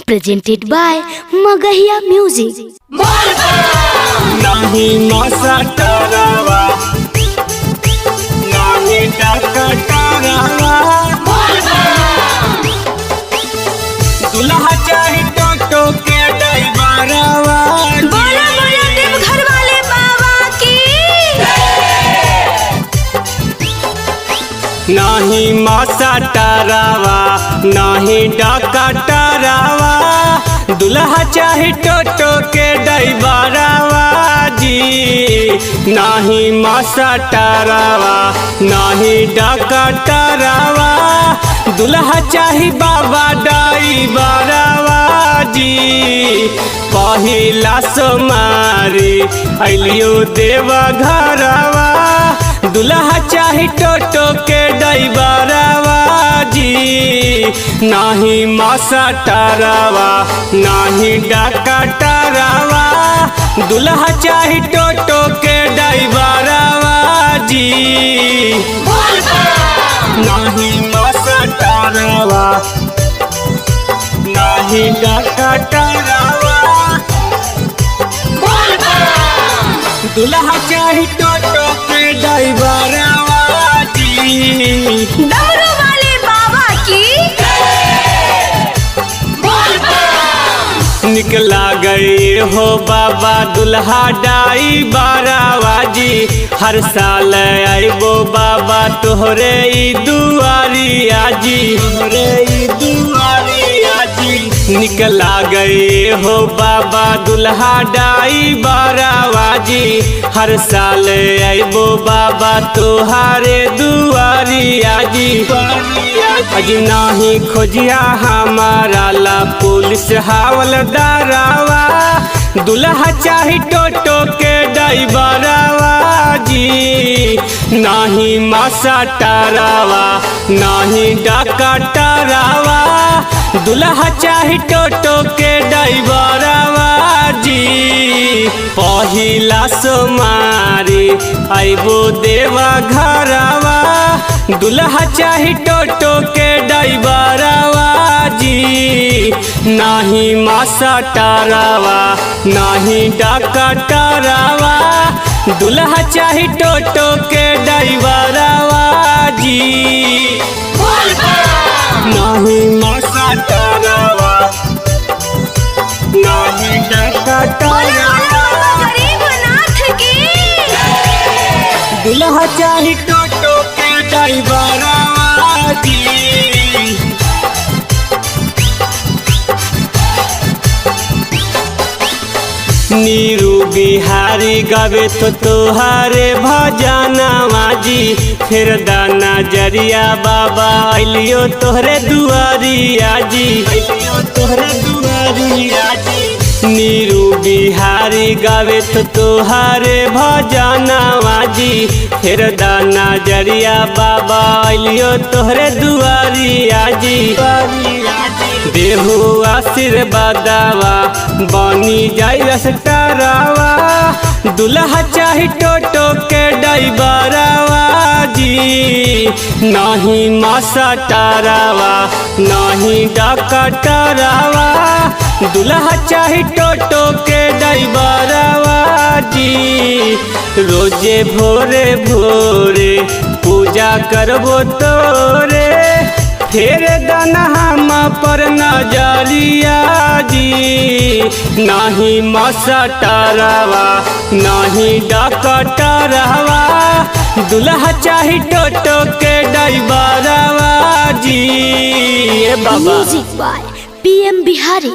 presented by Magahiya Music. नाही मासा टारावा नाही टाका टारावा दुल्हा चाहे टोटो के ड्राइवरवा बोला बोला देवघर वाले बाबा की। नाही मासा टारावा नाही टाका टारावा दुल्हा चाहे टोटो के ड्राइवरवा जी नाही मासा टारावा नाही डाका टारावा दुल्हा चाहे बाबा ड्राइवरवा जी पहिला सोमारी अलियो देवा घरवा दुल्हा चाहे टोटो के ड्राइवरवा जी नाही मासा टारावा नाही डाका टारावा दुल्हा चाहे टोटो के ड्राइवरवा जी नाही मासा टारावा नाही डाका टारावा दुल्हा चाहे टोटो के ड्राइवरवा जी डमरू वाले बाबा की। निकला गए हो बाबा दुल्हा ड्राइवरवा जी हर साल आइबो बाबा तोहरे ई दुआरिया जी तोहरे ई दुआरिया जी निकला गए हो बाबा दुल्हा ड्राइवरवा जी हर साल आइबो बाबा तोहारे दुआरिया जी अजी नाही खोजिया हमारा ला पुलिस हवलदारवा दुल्हा चाहे टोटो के ड्राइवरवा जी नाही मासा टारावा नाही डाका टारावा दुल्हा चाहे टोटो के ड्राइवरवा जी पहिला सोमारी आइबो देवा घरवा दुल्हा चाहे टोटो के ड्राइवरवा जी नाही मासा टारावा नाही डाका टारावा दुल्हा चाहे टोटो के ड्राइवरवा जी नाही मासा टारावा नाही डाका टारावा गरीबनाथ की। दुल्हा चाहे टोटो के ड्राइवरवा जी नीरू बिहारी गावे तो तोहारे भजनवा जी फिर दाना जरिया बाबा अलियो तोहरे दुआरिया जी अलियो तोहरे दुआरिया जी नीरू बिहारी गावे तो तोहारे भजनवा जी फिर दाना जरिया बाबा अलियो तोहरे दुआरिया जी देहु आशीर्वादवा बनी जाई रसटारावा दुल्हा चाहे टोटो के ड्राइवरवा जी नहीं मासा टारावा नहीं डाका टारावा दुल्हा चाहे टोटो के ड्राइवरवा जी रोजे भोरे भोरे पूजा करबो तोरे फेर दाना हम पर नजरिया जी नहीं मासा टारावा नहीं डाका टारावा दुल्हा चाहे टोटो के ड्राइवरवा जी बाबा म्यूजिक बाय PM बिहारी।